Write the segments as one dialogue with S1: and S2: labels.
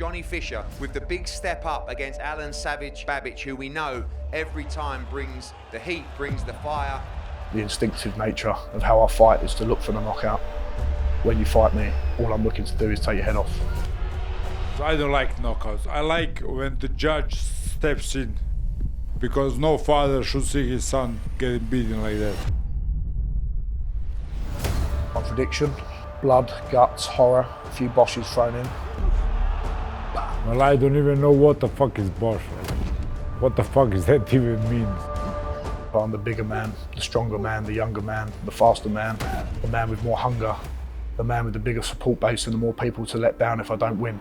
S1: Johnny Fisher with the big step up against Alen Babic, who we know every time brings the heat, brings the fire.
S2: The instinctive nature of how I fight is to look for the knockout. When you fight me, all I'm looking to do is take your head off.
S3: I don't like knockouts. I like when the judge steps in, because no father should see his son getting beaten like that.
S2: Contradiction, blood, guts, horror, a few Boshes thrown in.
S3: Well, I don't even know what the fuck is Bosh. What the fuck does that even mean?
S2: I'm the bigger man, the stronger man, the younger man, the faster man, the man with more hunger, the man with the bigger support base and the more people to let down if I don't win.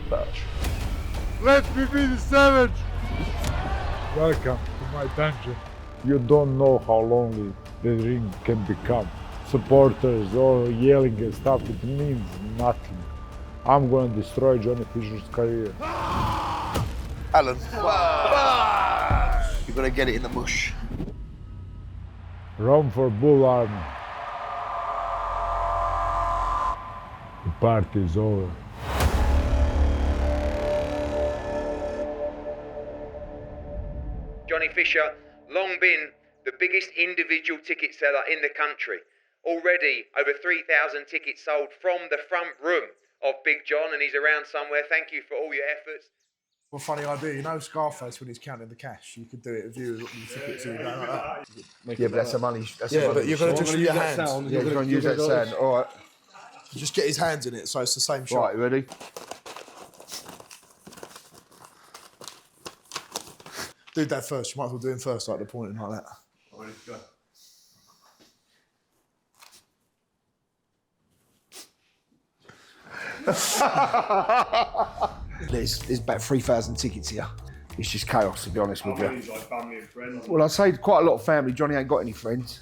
S2: Bosh.
S3: Let me be the savage! Welcome to my dungeon. You don't know how lonely the ring can become. Supporters all yelling and stuff, it means nothing. I'm going to destroy Johnny Fisher's career.
S4: Alan. You've got to get it in the mush.
S3: Romford Bull army. The party is over.
S1: Johnny Fisher, long been the biggest individual ticket seller in the country. Already over 3,000 tickets sold from the front room of Big John, and he's around somewhere. Thank you for all your efforts.
S5: Well, funny idea, you know Scarface when he's counting the cash, you could do it with you with the tickets and going like that.
S4: Yeah, but that's the money.
S5: But you're going to just use your hands.
S4: Yeah, you're going to use that sound. All right.
S5: Just get his hands in it, so it's the same shot.
S4: Right, ready?
S5: Do that first. You might as well do him first, like the pointing like that.
S4: Ready to go. There's about 3,000 tickets here. It's just chaos, to be honest with you.
S6: Like family and friends.
S4: Well, I'd say quite a lot of family. Johnny ain't got any friends.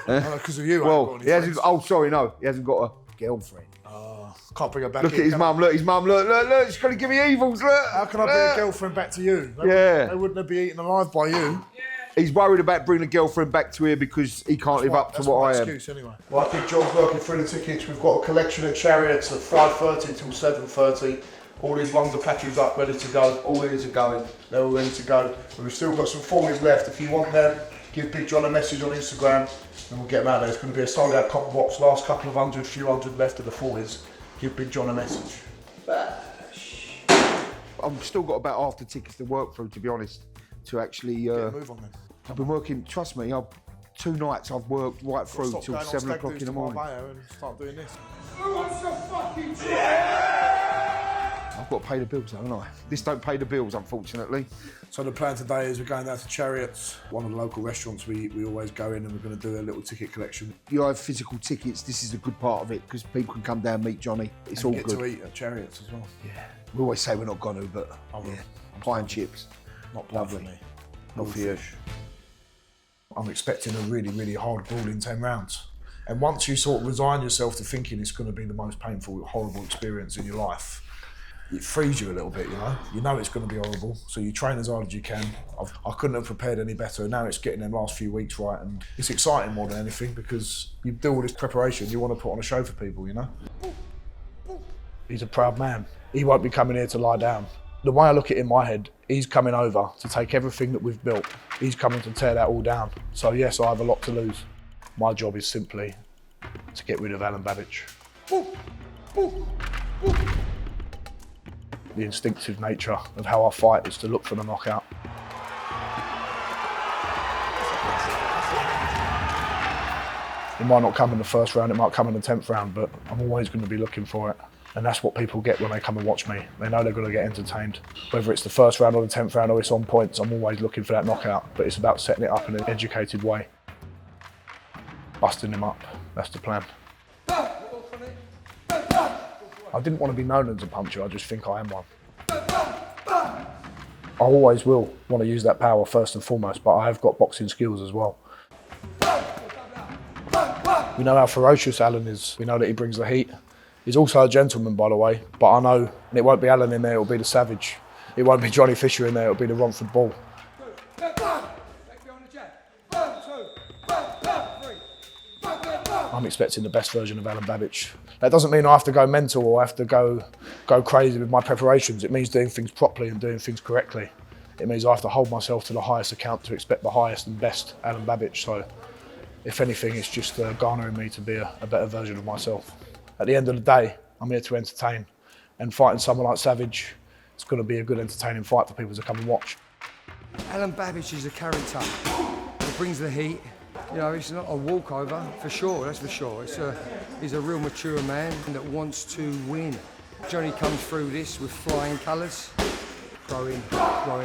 S5: Because of you,
S4: Well, he hasn't. Oh, sorry, no, he hasn't got a girlfriend.
S5: Can't bring her back.
S4: Look at his mum. Look, his mum. Look. She's gonna give me evils. Look.
S5: How can I bring a girlfriend back to you? They wouldn't be eaten alive by you.
S4: He's worried about bringing a girlfriend back to here because he can't live up to what I am.
S5: Excuse, anyway. Well, I think John's working through the tickets. We've got a collection of chariots at 5:30 till 7:30. All these ones are packaged up, ready to go. All ready to go. They're all ready to go. But we've still got some formies left. If you want them, give Big John a message on Instagram and we'll get them out there. It's going to be a sold out copper box. Last couple of hundred, few hundred left of the formies. Give Big John a message.
S4: I've still got about half the tickets to work through, to be honest, to actually...
S5: move on then.
S4: I've been working, trust me, 2 nights I've worked right through till 7 o'clock in the morning.
S5: And start doing this.
S6: Who wants to fucking
S4: I've got to pay the bills, haven't I? This don't pay the bills, unfortunately.
S5: So the plan today is we're going down to Chariots, one of the local restaurants we always go in, and we're going to do a little ticket collection.
S4: You have physical tickets, this is a good part of it, because people can come down and meet Johnny. It's all
S5: get
S4: good.
S5: to eat at Chariots as well.
S4: Yeah. We always say we're not going to, but yeah. Pie and chips.
S5: Not
S4: lovely.
S5: For me.
S4: Not for you.
S5: I'm expecting a really, really hard grueling 10 rounds. And once you sort of resign yourself to thinking it's going to be the most painful, horrible experience in your life, it frees you a little bit, you know? You know it's going to be horrible, so you train as hard as you can. I couldn't have prepared any better. Now it's getting them last few weeks right, and it's exciting more than anything because you do all this preparation, you want to put on a show for people, you know?
S2: He's a proud man. He won't be coming here to lie down. The way I look at it in my head, he's coming over to take everything that we've built. He's coming to tear that all down. So yes, I have a lot to lose. My job is simply to get rid of Alen Babic. The instinctive nature of how I fight is to look for the knockout. It might not come in the first round, it might come in the 10th round, but I'm always going to be looking for it. And that's what people get when they come and watch me. They know they're going to get entertained. Whether it's the first round or the 10th round or it's on points, I'm always looking for that knockout. But it's about setting it up in an educated way. Busting him up, that's the plan. I didn't want to be known as a puncher, I just think I am one. I always will want to use that power first and foremost, but I have got boxing skills as well. We know how ferocious Alen is. We know that he brings the heat. He's also a gentleman, by the way, but I know, and it won't be Alen in there, it'll be the Savage. It won't be Johnny Fisher in there, it'll be the Romford Bull. I'm expecting the best version of Alen Babic. That doesn't mean I have to go mental or I have to go crazy with my preparations. It means doing things properly and doing things correctly. It means I have to hold myself to the highest account to expect the highest and best Alen Babic. So, if anything, it's just garnering me to be a better version of myself. At the end of the day, I'm here to entertain, and fighting someone like Savage, it's going to be a good entertaining fight for people to come and watch.
S4: Alen Babic is a character. He brings the heat. You know, it's not a walkover, for sure, that's for sure. He's a real mature man that wants to win. Johnny comes through this with flying colours, growing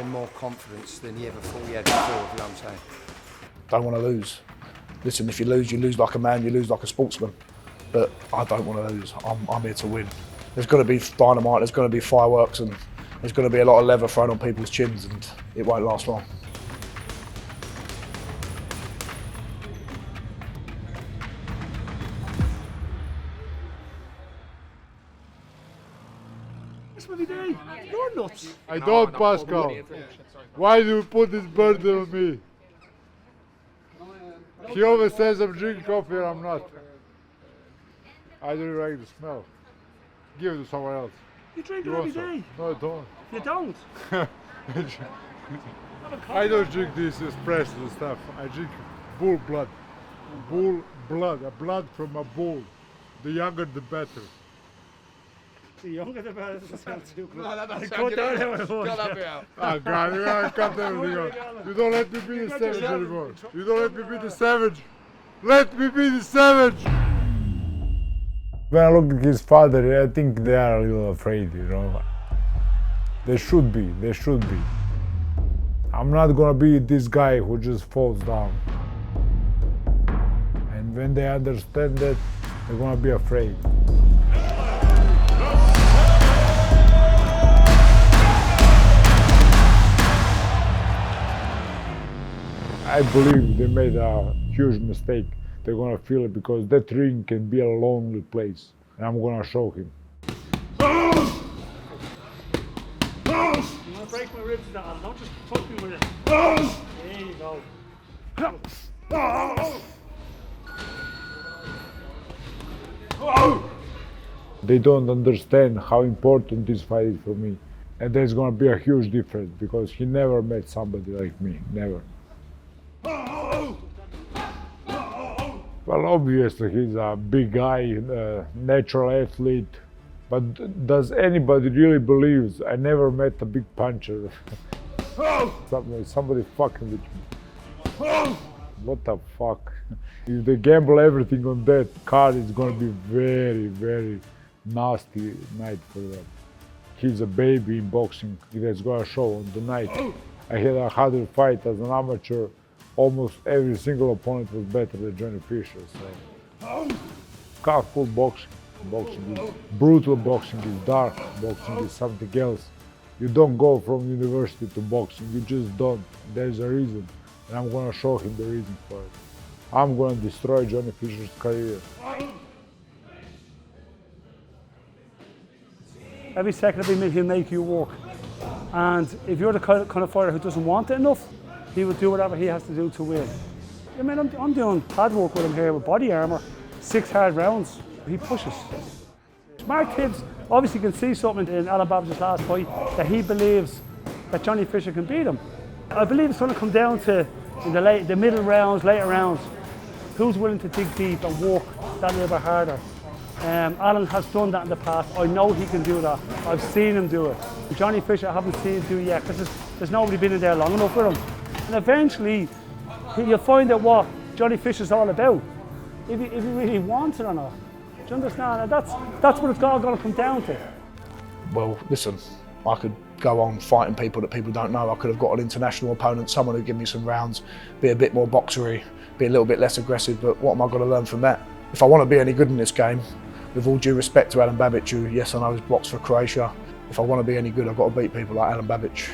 S4: more confidence than he ever thought he had before, you know what I'm saying?
S2: Don't want to lose. Listen, if you lose like a man, you lose like a sportsman. But I don't want to lose, I'm here to win. There's going to be dynamite, there's going to be fireworks, and there's going to be a lot of leather thrown on people's chins, and it won't last long.
S7: You're nuts.
S3: I don't, Pascal. Why do you put this burden on me? He always says I'm drinking coffee and I'm not. I don't like the smell. Give it to someone else.
S7: You drink it
S3: You
S7: every
S3: want some?
S7: day.
S3: No, I don't.
S7: You don't.
S3: I don't drink this espresso stuff. I drink bull blood. Bull blood, a blood from a bull. The younger the better.
S7: The younger the better. Doesn't sound too good.
S6: No, that doesn't
S7: Cut
S6: sound
S7: that
S6: good.
S7: out.
S6: Cut that bit out.
S3: Oh God, you gotta cut everything out. You don't let me be the savage anymore. You don't let me be the savage. Let me be the savage! When I look at his father, I think they are a little afraid, you know. They should be. I'm not gonna be this guy who just falls down. And when they understand that, they're gonna be afraid. I believe they made a huge mistake. They're gonna feel it because that ring can be a lonely place, and I'm gonna show him.
S7: You want to break my ribs with that? Don't just poke me with it. There you go.
S3: They don't understand how important this fight is for me. And there's gonna be a huge difference because he never met somebody like me, never. Well, obviously he's a big guy, natural athlete, but does anybody really believe I never met a big puncher? Somebody fucking with me. What the fuck? If they gamble everything on that card, it's gonna be very, very nasty night for them. He's a baby in boxing. That's gonna show on the night. I had 100 fights as an amateur. Almost every single opponent was better than Johnny Fisher. So, colorful boxing. Boxing is brutal. Boxing is dark. Boxing is something else. You don't go from university to boxing. You just don't. There's a reason, and I'm gonna show him the reason for it. I'm gonna destroy Johnny Fisher's career.
S7: Every second of every minute he'll make you work. And if you're the kind of fighter who doesn't want it enough, he will do whatever he has to do to win. I mean, I'm doing pad work with him here with body armour, 6 hard rounds. He pushes. Smart kids obviously can see something in Alen Babic's last fight that he believes that Johnny Fisher can beat him. I believe it's going to come down to in the middle rounds, later rounds, who's willing to dig deep and work that little bit harder. Alen has done that in the past. I know he can do that. I've seen him do it. Johnny Fisher, I haven't seen him do it yet because there's nobody been in there long enough with him. And eventually, you'll find out what Johnny Fisher's all about, if he really wants it or not. Do you understand? And that's what it's all going to come down to.
S2: Well, listen, I could go on fighting people that people don't know. I could have got an international opponent, someone who'd give me some rounds, be a bit more boxery, be a little bit less aggressive, but what am I going to learn from that? If I want to be any good in this game, with all due respect to Alen Babic, who, yes, I know has boxed for Croatia, if I want to be any good, I've got to beat people like Alen Babic.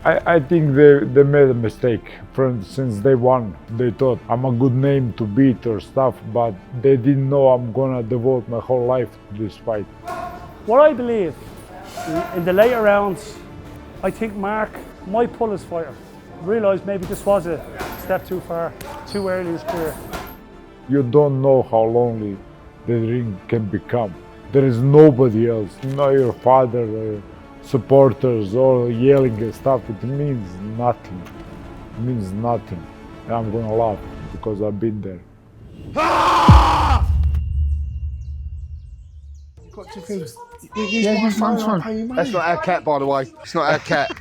S3: I think they made a mistake. Since day one, they thought I'm a good name to beat or stuff, but they didn't know I'm gonna devote my whole life to this fight.
S7: What I believe, in the later rounds, I think Mark might pull his fighter. Realised maybe this was a step too far, too early in his career.
S3: You don't know how lonely the ring can become. There is nobody else, not your father, or supporters, or yelling and stuff. It means nothing. It means nothing. And I'm gonna laugh because I've been there.
S8: That's not our cat, by the way. It's not our cat.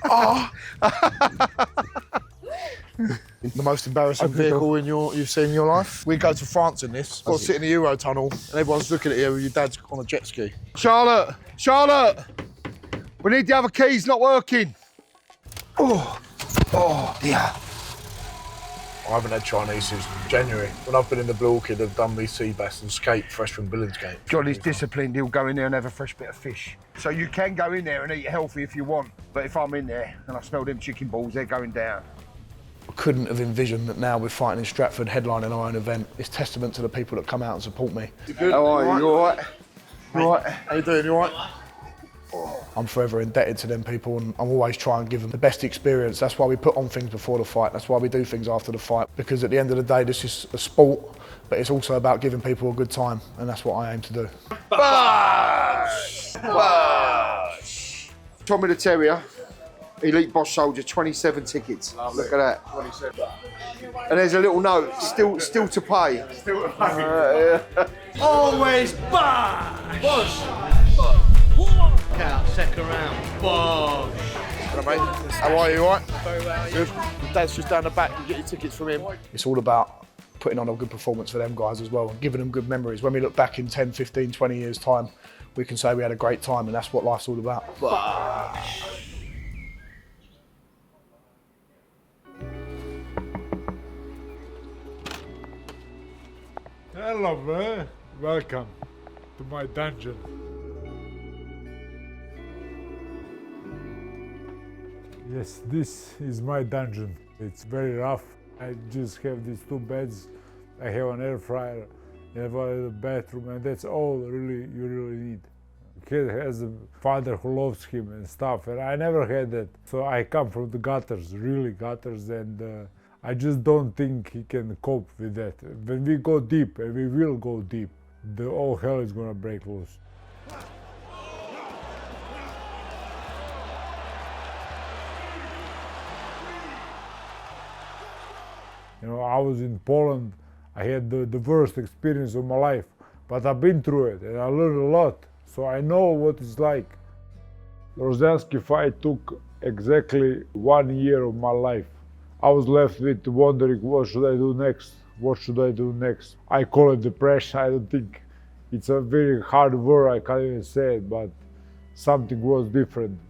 S5: The most embarrassing vehicle you've seen in your life? We go to France in this. Got to sit in the Euro tunnel and everyone's looking at you with your dad's on a jet ski.
S8: Charlotte! Charlotte! We need the other keys not working.
S5: Oh dear. I haven't had Chinese since January. When I've been in the Blue Orchid, they've done me sea bass and skate fresh from Billingsgate.
S8: Johnny's disciplined, he'll go in there and have a fresh bit of fish. So you can go in there and eat healthy if you want, but if I'm in there and I smell them chicken balls, they're going down.
S2: I couldn't have envisioned that now we're fighting in Stratford, headlining our own event. It's testament to the people that come out and support me.
S8: You good? How are you? You all right? You all right?
S5: How you doing? You all right?
S2: I'm forever indebted to them people, and I'm always trying to give them the best experience. That's why we put on things before the fight. That's why we do things after the fight. Because at the end of the day, this is a sport, but it's also about giving people a good time, and that's what I aim to do.
S8: Bosh! Bosh! Tommy the Terrier, elite Bosh soldier, 27 tickets. Lovely. Look at that. 27. And there's a little note, still to pay. Still to pay.
S9: Always Bosh! Bosh! Out, second round. Bosh!
S5: Hello, mate. How are you? All right?
S9: Very well.
S5: Good. Your dad's just down the back. You get your tickets from him.
S2: It's all about putting on a good performance for them guys as well, and giving them good memories. When we look back in 10, 15, 20 years' time, we can say we had a great time, and that's what life's all about.
S9: Bosh!
S3: Hello, man. Welcome to my dungeon. Yes, this is my dungeon. It's very rough. I just have these 2 beds. I have an air fryer, I have a bathroom, and that's all you really need. Kid has a father who loves him and stuff, and I never had that. So I come from the gutters, really gutters, and I just don't think he can cope with that. When we go deep, and we will go deep, the all hell is gonna break loose. You know, I was in Poland, I had the worst experience of my life, but I've been through it and I learned a lot, so I know what it's like. The Rozanski fight took exactly 1 year of my life. I was left with wondering, what should I do next? What should I do next? I call it depression. I don't think it's a very hard word, I can't even say it, but something was different.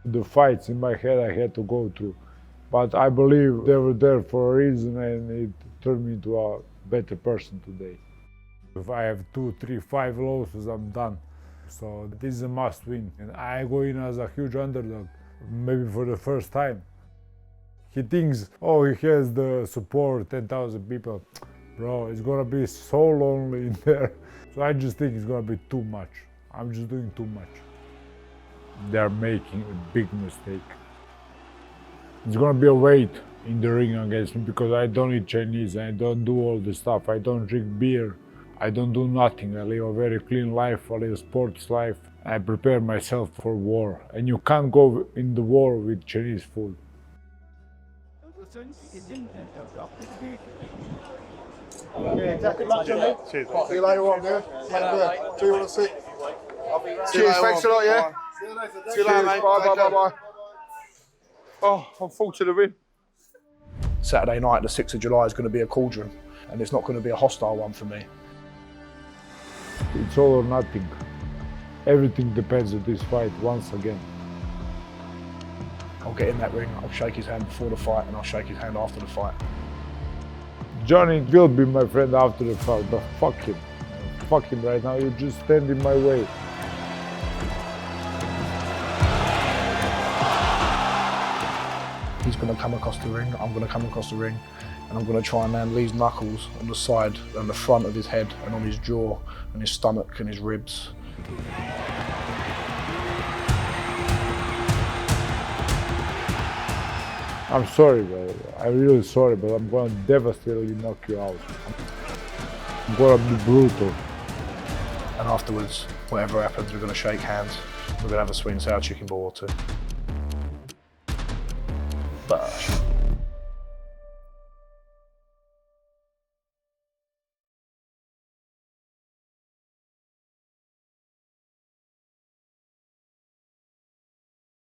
S3: The fights in my head I had to go through. But I believe they were there for a reason, and it turned me into a better person today. If I have 2, 3, 5 losses, I'm done. So this is a must win. And I go in as a huge underdog, maybe for the first time. He thinks, oh, he has the support, 10,000 people. Bro, it's gonna be so lonely in there. So I just think it's gonna be too much. I'm just doing too much. They're making a big mistake. It's gonna be a weight in the ring against me because I don't eat Chinese, I don't do all this stuff, I don't drink beer, I don't do nothing. I live a very clean life, I live a sports life. I prepare myself for war, and you can't go in the war with Chinese food.
S5: Cheers. See you later on, yeah? Do you want to sit?
S8: Cheers, thanks a lot, yeah?
S5: See you later, mate.
S8: Bye. Oh, I'm full to the rim.
S2: Saturday night, the 6th of July, is going to be a Cauldron, and it's not going to be a hostile one for me.
S3: It's all or nothing. Everything depends on this fight once again.
S2: I'll get in that ring, I'll shake his hand before the fight, and I'll shake his hand after the fight.
S3: Johnny will be my friend after the fight, but fuck him. Fuck him right now, you just stand in my way.
S2: He's going to come across the ring, I'm going to come across the ring, and I'm going to try and land Leigh's knuckles on the side and the front of his head and on his jaw and his stomach and his ribs.
S3: I'm sorry, I'm really sorry, but I'm going to devastatingly knock you out. I'm gonna be brutal.
S2: And afterwards, whatever happens, we're going to shake hands. We're going to have a sweet and sour chicken ball or two. Bosh.